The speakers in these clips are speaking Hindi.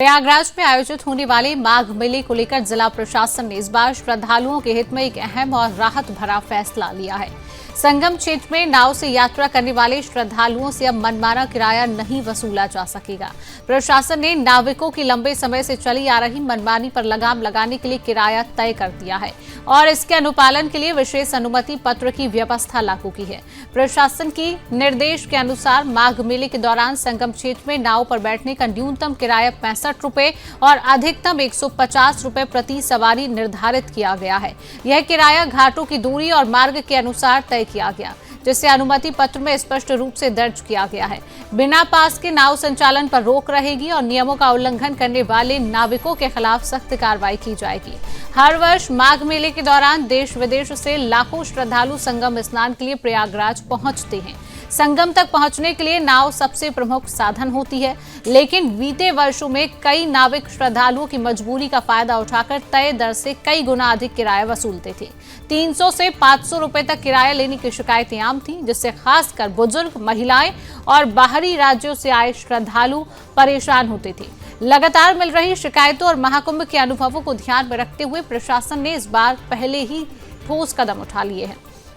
प्रयागराज में आयोजित होने वाले माघ मेले को लेकर जिला प्रशासन ने इस बार श्रद्धालुओं के हित में एक अहम और राहत भरा फैसला लिया है। संगम क्षेत्र में नाव से यात्रा करने वाले श्रद्धालुओं से अब मनमाना किराया नहीं वसूला जा सकेगा। प्रशासन ने नाविकों की लंबे समय से चली आ रही मनमानी पर लगाम लगाने के लिए किराया तय कर दिया है और इसके अनुपालन के लिए विशेष अनुमति पत्र की व्यवस्था लागू की है। प्रशासन की निर्देश के अनुसार माघ मेले के दौरान संगम क्षेत्र में नाव पर बैठने का न्यूनतम किराया 65 रुपए और अधिकतम 150 रुपए प्रति सवारी निर्धारित किया गया है। यह किराया घाटों की दूरी और मार्ग के अनुसार तय किया गया, जिसे अनुमति पत्र में स्पष्ट रूप से दर्ज किया गया है। बिना पास के नाव संचालन पर रोक रहेगी और नियमों का उल्लंघन करने वाले नाविकों के खिलाफ सख्त कार्रवाई की जाएगी। हर वर्ष माघ मेले के दौरान देश विदेश से लाखों श्रद्धालु संगम स्नान के लिए प्रयागराज पहुंचते हैं। संगम तक पहुंचने के लिए नाव सबसे प्रमुख साधन होती है, लेकिन बीते वर्षों में कई नाविक श्रद्धालुओं की मजबूरी का फायदा उठाकर तय दर से कई गुना अधिक किराया वसूलते थे। 300 से 500 रुपए तक किराया लेने की शिकायतें आम थी, जिससे खासकर बुजुर्ग, महिलाएं और बाहरी राज्यों से आए श्रद्धालु परेशान होते थे। लगातार मिल रही शिकायतों और महाकुंभ के अनुभवों को ध्यान में रखते हुए प्रशासन ने इस बार पहले ही ठोस कदम उठा लिए हैं।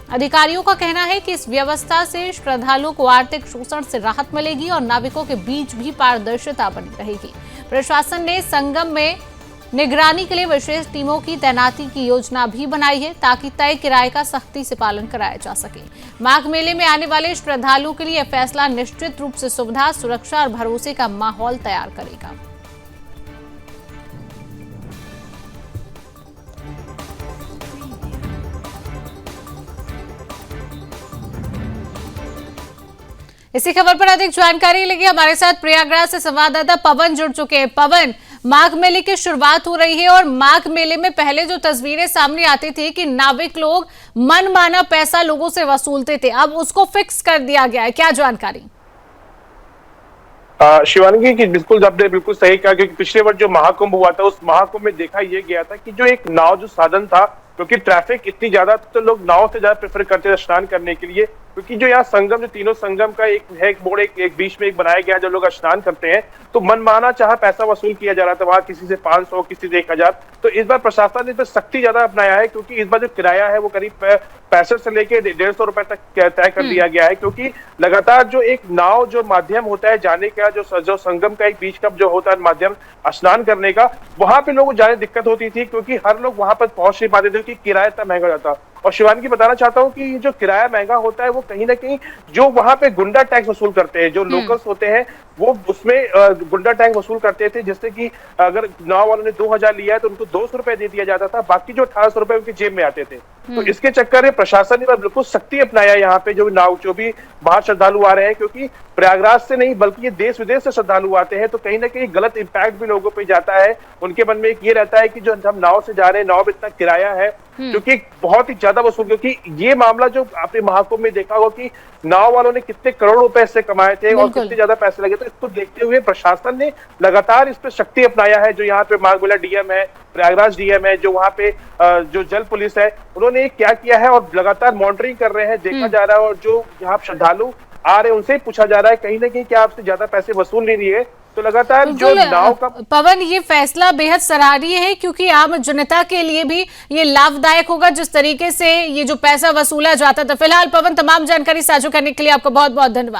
अधिकारियों का कहना है कि इस व्यवस्था से श्रद्धालुओं को आर्थिक शोषण से राहत मिलेगी और नाविकों के बीच भी पारदर्शिता बनी रहेगी। प्रशासन ने संगम में निगरानी के लिए विशेष टीमों की तैनाती की योजना भी बनाई है, ताकि तय किराए का सख्ती से पालन कराया जा सके। माघ मेले में आने वाले श्रद्धालुओं के लिए यह फैसला निश्चित रूप से सुविधा, सुरक्षा और भरोसे का माहौल तैयार करेगा। इसी खबर पर अधिक जानकारी लेंगे। हमारे साथ प्रयागराज से संवाददाता पवन जुड़ चुके हैं। पवन, माघ मेले की शुरुआत हो रही है और माघ मेले में पहले जो तस्वीरें सामने आती थी कि नाविक लोग मनमाना पैसा लोगों से वसूलते थे, अब उसको फिक्स कर दिया गया है, क्या जानकारी? शिवानगी की बिल्कुल आपने बिल्कुल सही कहा, क्योंकि पिछले वर्ष जो महाकुंभ हुआ था उस महाकुंभ में देखा यह गया था कि जो एक नाव जो साधन था, क्योंकि ट्रैफिक इतनी ज्यादा तो लोग नाव से ज्यादा प्रेफर करते थे स्नान करने के लिए, क्योंकि जो यहाँ संगम जो तीनों संगम का एक है, एक मोड़ एक बीच में एक बनाया गया है, जो लोग स्नान करते हैं तो मनमाना चाह पैसा वसूल किया जा रहा था वहां, किसी से 500 किसी से 1000। तो इस बार प्रशासन ने इस पर सख्ती ज्यादा अपनाया है, क्योंकि इस बार जो किराया है वो करीब 65 से लेके 150 रुपए तक तय कर दिया गया है, क्योंकि लगातार जो एक नाव जो माध्यम होता है जाने का, जो संगम का एक बीच का जो होता है माध्यम स्नान करने का, वहां पे लोगों को जाने दिक्कत होती थी, क्योंकि हर लोग वहां पर पहुंच नहीं पाते थे, क्योंकि किराया इतना महंगा जाता। और शिवानगी बताना चाहता हूं कि जो किराया महंगा होता है वो कहीं ना कहीं जो वहां पे गुंडा टैक्स वसूल करते हैं, जो लोकल्स होते हैं वो उसमें गुंडा टैक्स वसूल करते थे, जिससे कि अगर नाव वालों ने 2000 लिया है तो उनको 200 रुपए दे दिया जाता था, बाकी जो 1800 रुपए उनकी जेब में आते थे। तो इसके चक्कर में प्रशासन ने बिल्कुल सख्ती अपनाया यहाँ पे, जो भी बाहर श्रद्धालु आ रहे हैं, क्योंकि प्रयागराज से नहीं बल्कि ये देश विदेश से श्रद्धालु आते हैं, तो कहीं ना कहीं गलत इंपैक्ट भी लोगों पे जाता है। उनके मन में एक ये रहता है कि जो हम नाव से जा रहे हैं, नाव में इतना किराया है, क्योंकि बहुत ही ज्यादा वसूल, क्योंकि ये मामला जो आपने महाकुंभ में देखा होगा कि नाव वालों ने कितने करोड़ रुपए इससे कमाए थे और कितने ज्यादा पैसे लगे, तो इसको देखते हुए प्रशासन ने लगातार इस पर सख्ती अपनाया है। जो यहाँ पे माघ मेला डीएम है, प्रयागराज डीएम है, जो वहाँ पे जो जल पुलिस है, उन्होंने क्या किया है और लगातार मॉनिटरिंग कर रहे हैं, देखा जा रहा है, और जो यहाँ श्रद्धालु आ रहे हैं उनसे पूछा जा रहा है कहीं ना कहीं क्या आपसे ज्यादा पैसे वसूल नहीं लिए, तो लगातार जो नाव का पवन, ये फैसला बेहद सराहनीय है, क्योंकि आम जनता के लिए भी ये लाभदायक होगा जिस तरीके से ये जो पैसा वसूला जाता था। फिलहाल पवन, तमाम जानकारी साझा करने के लिए आपका बहुत बहुत धन्यवाद।